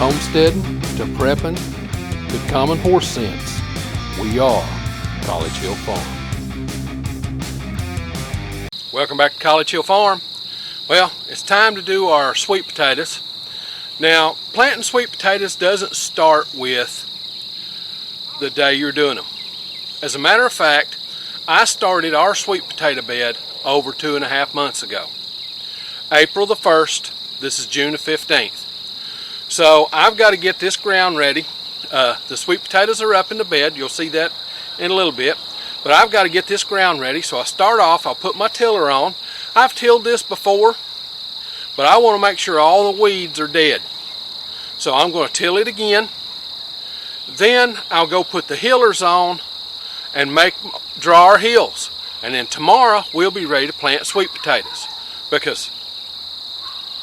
homesteading to prepping to common horse sense, we are College Hill Farm. Welcome back to College Hill Farm. Well, it's time to do our sweet potatoes. Now, planting sweet potatoes doesn't start with the day you're doing them. As a matter of fact, I started our sweet potato bed over 2.5 months ago. April the 1st, this is June the 15th. So I've got to get this ground ready. The sweet potatoes are up in the bed, you'll see that in a little bit. But I've got to get this ground ready, so I start off, I'll put my tiller on. I've tilled this before, but I want to make sure all the weeds are dead. So I'm going to till it again. Then I'll go put the hillers on and draw our hills. And then tomorrow we'll be ready to plant sweet potatoes, because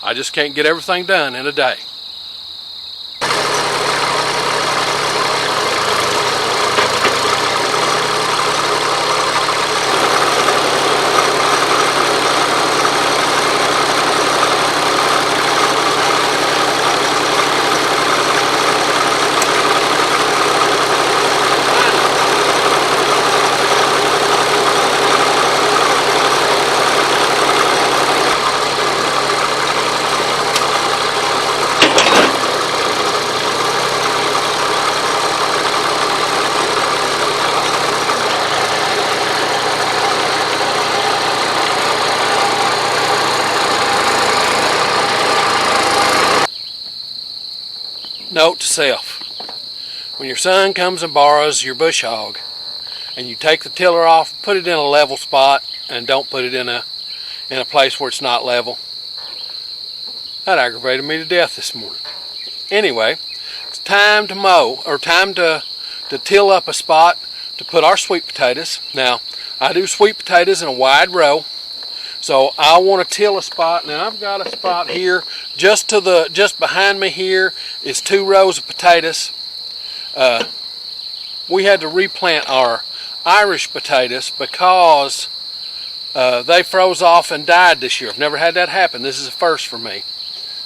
I just can't get everything done in a day. Note to self: when your son comes and borrows your bush hog and you take the tiller off, put it in a level spot and don't put it in a place where it's not level. That aggravated me to death this morning. Anyway, it's time to mow, or time to till up a spot to put our sweet potatoes. Now, I do sweet potatoes in a wide row. So I want to till a spot. Now I've got a spot here just behind me here is 2 rows of potatoes. We had to replant our Irish potatoes because they froze off and died this year. I've never had that happen. This is a first for me.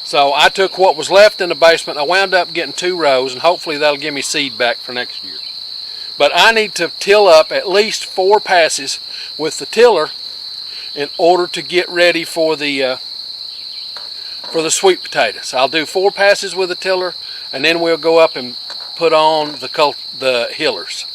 So I took what was left in the basement. I wound up getting 2 rows, and hopefully that'll give me seed back for next year. But I need to till up at least 4 passes with the tiller in order to get ready for the sweet potatoes. I'll do 4 passes with the tiller, and then we'll go up and put on the hillers.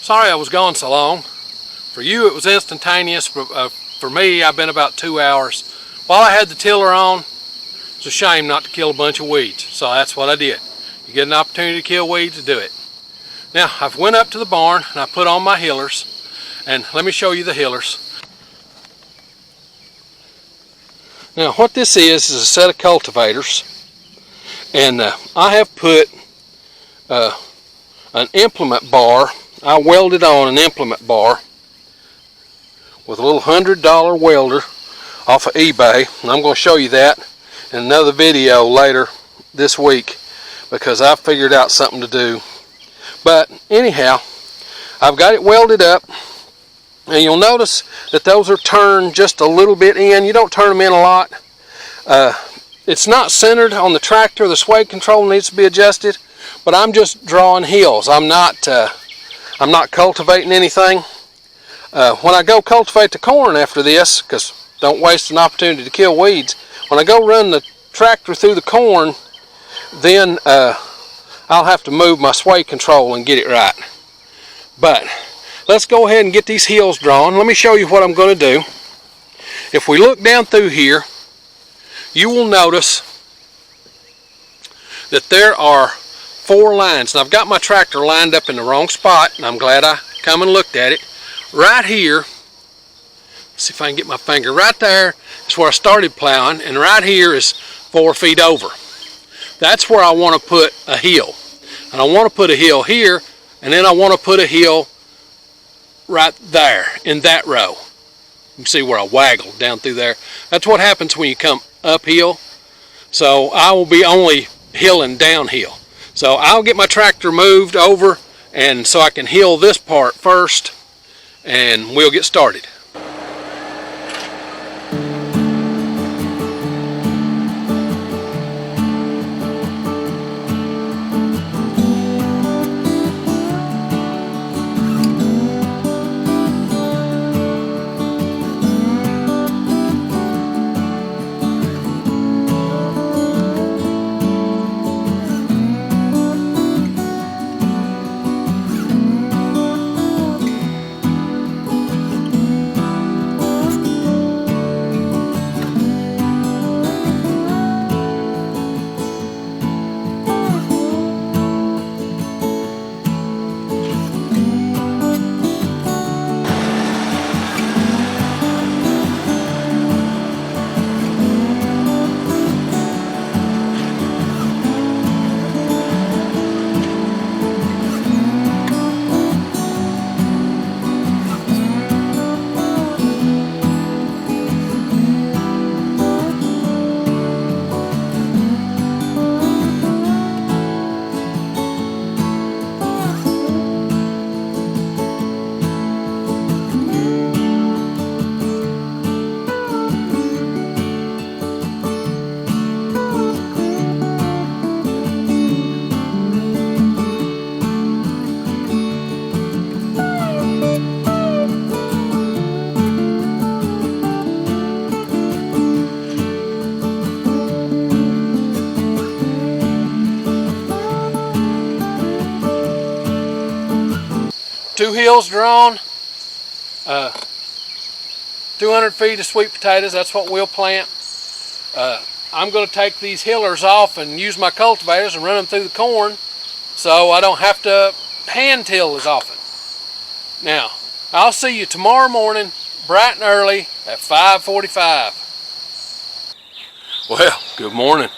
Sorry I was gone so long. For you it was instantaneous, but for me I've been about 2 hours. While I had the tiller on, it's a shame not to kill a bunch of weeds, so that's what I did. You get an opportunity to kill weeds, do it. Now I've went up to the barn and I put on my hillers, and let me show you the hillers. Now what this is a set of cultivators, and I have put an implement bar. I welded on an implement bar with a little $100 welder off of eBay, and I'm going to show you that in another video later this week because I figured out something to do. But anyhow, I've got it welded up, and you'll notice that those are turned just a little bit in. You don't turn them in a lot. It's not centered on the tractor. The sway control needs to be adjusted, but I'm just drawing hills. I'm not cultivating anything. When I go cultivate the corn after this, because don't waste an opportunity to kill weeds, when I go run the tractor through the corn, then I'll have to move my sway control and get it right. But let's go ahead and get these hills drawn. Let me show you what I'm going to do. If we look down through here, you will notice that there are 4 lines. And I've got my tractor lined up in the wrong spot, and I'm glad I come and looked at it. Right here, let's see if I can get my finger, right there is where I started plowing, and right here is 4 feet over. That's where I want to put a hill. And I want to put a hill here, and then I want to put a hill right there in that row. You can see where I waggled down through there. That's what happens when you come uphill. So I will be only hilling downhill. So I'll get my tractor moved over, and so I can hill this part first, and we'll get started. Two hills drawn, 200 feet of sweet potatoes, that's what we'll plant. I'm going to take these hillers off and use my cultivators and run them through the corn so I don't have to hand till as often. Now, I'll see you tomorrow morning, bright and early at 5:45. Well, good morning.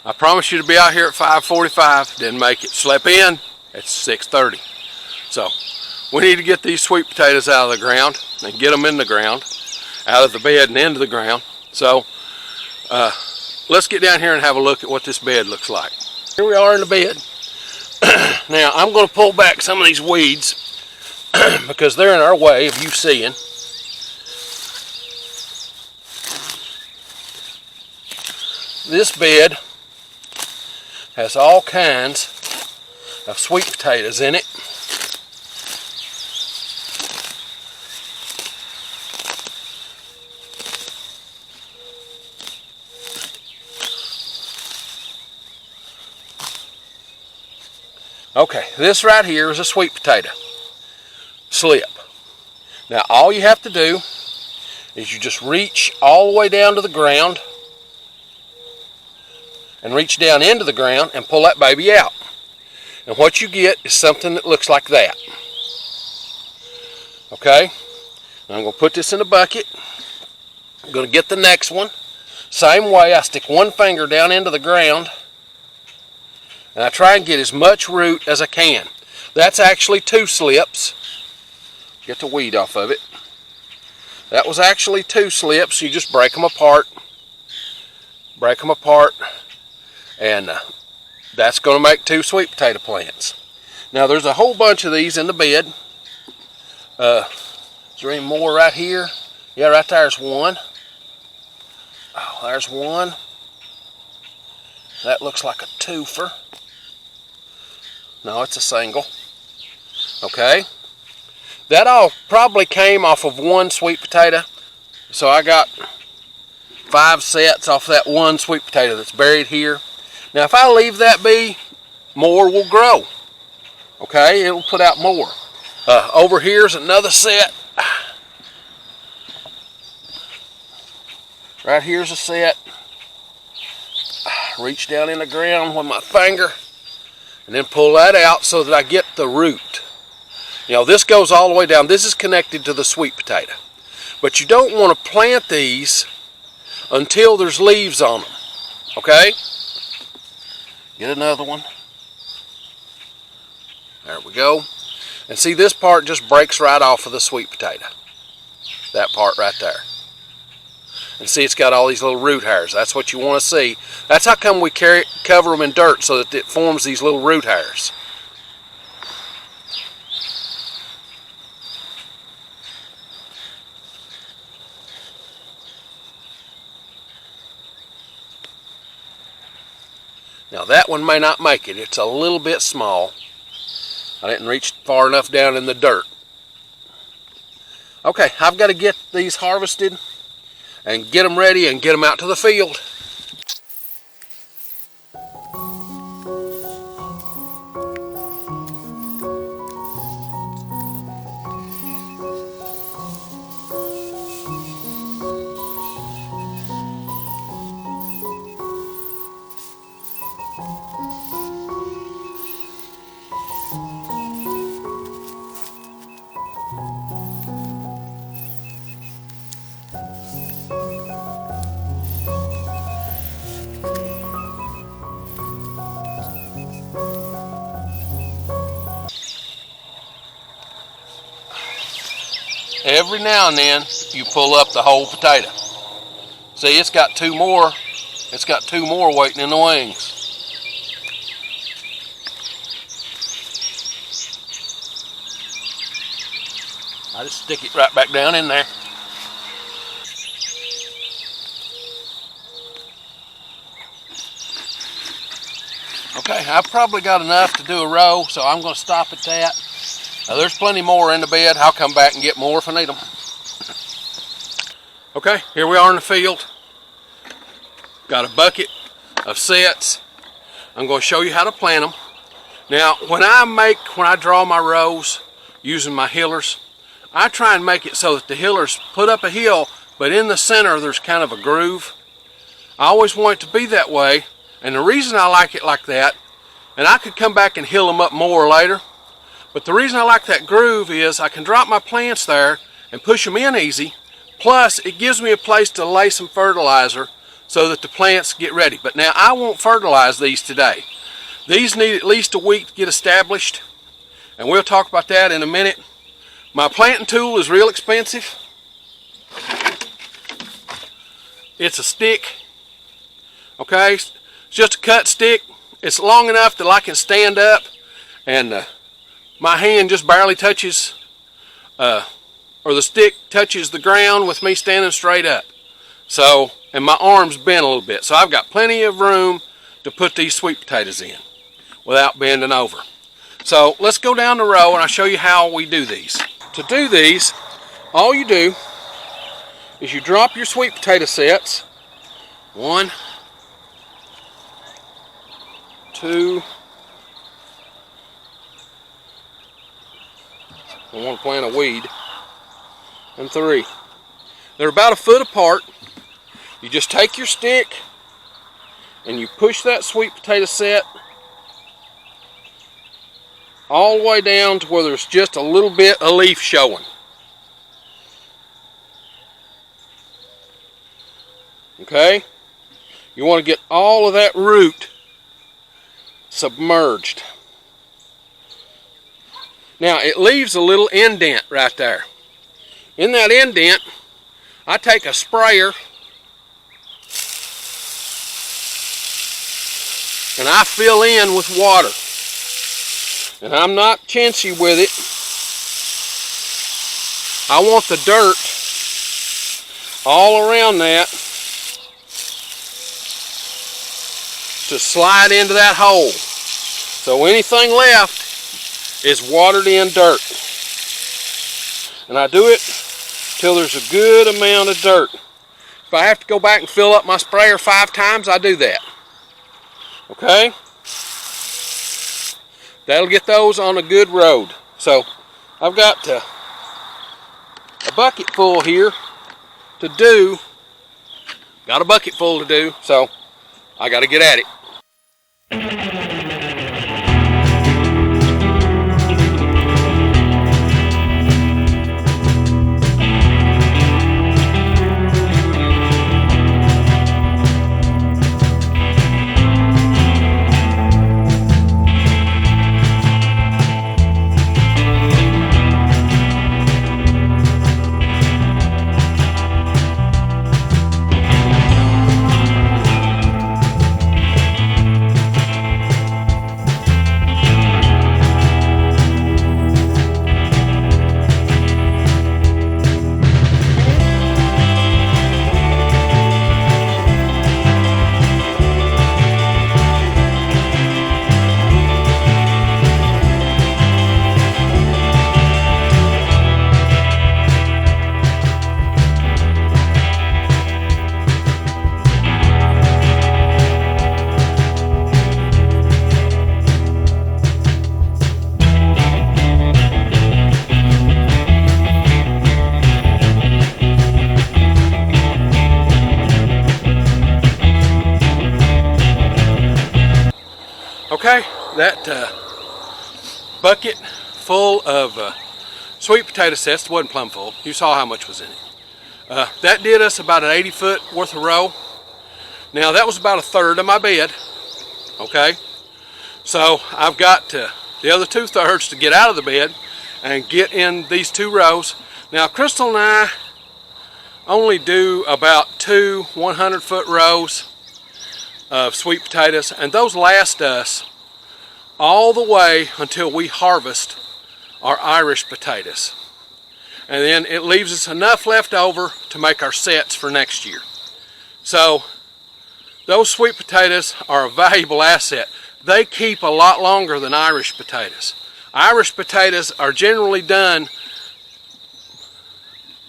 I promised you to be out here at 5:45, didn't make it. Slept in at 6:30. So, we need to get these sweet potatoes out of the ground and get them in the ground, out of the bed and into the ground. So, let's get down here and have a look at what this bed looks like. Here we are in the bed. Now, I'm going to pull back some of these weeds because they're in our way of you seeing. this bed has all kinds of sweet potatoes in it. Okay, this right here is a sweet potato slip. Now all you have to do is you just reach all the way down to the ground and reach down into the ground and pull that baby out. And what you get is something that looks like that. Okay, now I'm going to put this in a bucket. I'm going to get the next one. Same way, I stick one finger down into the ground and I try and get as much root as I can. That's actually 2 slips. Get the weed off of it. That was actually 2 slips. You just break them apart. Break them apart. And that's going to make 2 sweet potato plants. Now there's a whole bunch of these in the bed. Is there any more right here? Yeah, right there's one. Oh, there's one. That looks like a twofer. No, it's a single. Okay. That all probably came off of 1 sweet potato. So I got 5 sets off that 1 sweet potato that's buried here. Now if I leave that be, more will grow. Okay, it'll put out more. Over here's another set. Right here's a set. Reach down in the ground with my finger and then pull that out so that I get the root. You know, this goes all the way down. This is connected to the sweet potato. But you don't want to plant these until there's leaves on them. Okay? Get another one. There we go. And see, this part just breaks right off of the sweet potato. That part right there. And see, it's got all these little root hairs. That's what you want to see. That's how come we cover them in dirt, so that it forms these little root hairs. Now that one may not make it. It's a little bit small. I didn't reach far enough down in the dirt. Okay, I've got to get these harvested and get them ready and get them out to the field. Every now and then you pull up the whole potato. See, it's got 2 more. It's got 2 more waiting in the wings. I just stick it right back down in there. Okay, I've probably got enough to do a row, so I'm going to stop at that. There's plenty more in the bed. I'll come back and get more if I need them. Okay, here we are in the field. Got a bucket of sets. I'm going to show you how to plant them. Now, when I draw my rows using my hillers, I try and make it so that the hillers put up a hill, but in the center there's kind of a groove. I always want it to be that way, and the reason I like it like that, and I could come back and hill them up more later, but the reason I like that groove is I can drop my plants there and push them in easy. Plus, it gives me a place to lay some fertilizer so that the plants get ready. But now, I won't fertilize these today. These need at least a week to get established, and we'll talk about that in a minute. My planting tool is real expensive. It's a stick. Okay, it's just a cut stick. It's long enough that I can stand up and my hand just barely touches, or the stick touches the ground with me standing straight up. So, and my arm's bent a little bit. So I've got plenty of room to put these sweet potatoes in without bending over. So let's go down the row and I'll show you how we do these. To do these, all you do is you drop your sweet potato sets. 1, 2, I want to plant a weed, and 3. They're about a foot apart. You just take your stick and you push that sweet potato set all the way down to where there's just a little bit of leaf showing. Okay? You want to get all of that root submerged. Now it leaves a little indent right there. In that indent, I take a sprayer and I fill in with water. And I'm not chintzy with it. I want the dirt all around that to slide into that hole. So anything left is watered in dirt. And I do it till there's a good amount of dirt. If I have to go back and fill up my sprayer 5 times, I do that. Okay? That'll get those on a good road. So I've got a bucket full here to do. Got a bucket full to do, so I got to get at it. Okay, that bucket full of sweet potato sets, it wasn't plumb full, you saw how much was in it. That did us about an 80-foot worth of row. Now that was about a third of my bed, okay? So I've got the other 2/3 to get out of the bed and get in these 2 rows. Now Crystal and I only do about 2 100-foot rows of sweet potatoes, and those last us all the way until we harvest our Irish potatoes. And then it leaves us enough left over to make our sets for next year. So those sweet potatoes are a valuable asset. They keep a lot longer than Irish potatoes. Irish potatoes are generally done,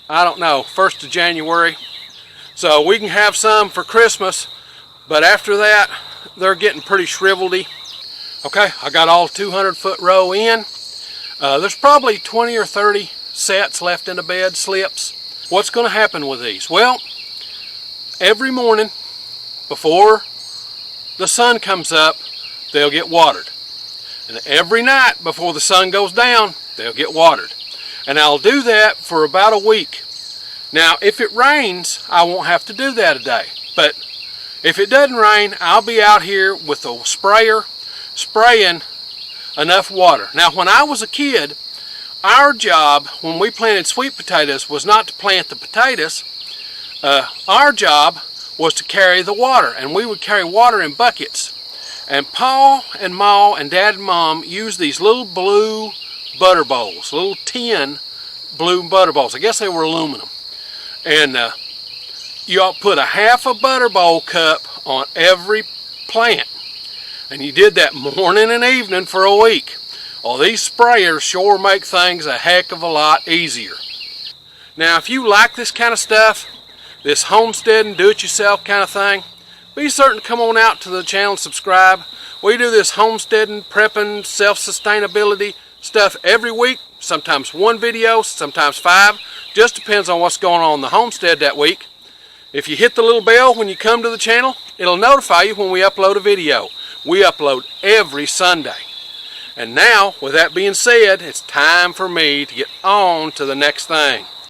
I don't know, 1st of January. So we can have some for Christmas, but after that, they're getting pretty shriveledy. Okay, I got all 200-foot row in. There's probably 20 or 30 sets left in the bed, slips. What's going to happen with these? Well, every morning before the sun comes up, they'll get watered. And every night before the sun goes down, they'll get watered. And I'll do that for about a week. Now, if it rains, I won't have to do that a day. But if it doesn't rain, I'll be out here with a sprayer spraying enough water. Now, when I was a kid, our job when we planted sweet potatoes was not to plant the potatoes. Our job was to carry the water, and we would carry water in buckets. And Pa and Ma and Dad and Mom used these little blue butter bowls, little tin blue butter bowls. I guess they were aluminum. And you ought to put a half a butter bowl cup on every plant. And you did that morning and evening for a week. Well, these sprayers sure make things a heck of a lot easier. Now, if you like this kind of stuff, this homesteading, do-it-yourself kind of thing, be certain to come on out to the channel and subscribe. We do this homesteading, prepping, self-sustainability stuff every week, sometimes one video, sometimes 5. Just depends on what's going on in the homestead that week. If you hit the little bell when you come to the channel, it'll notify you when we upload a video. We upload every Sunday. And now, with that being said, it's time for me to get on to the next thing.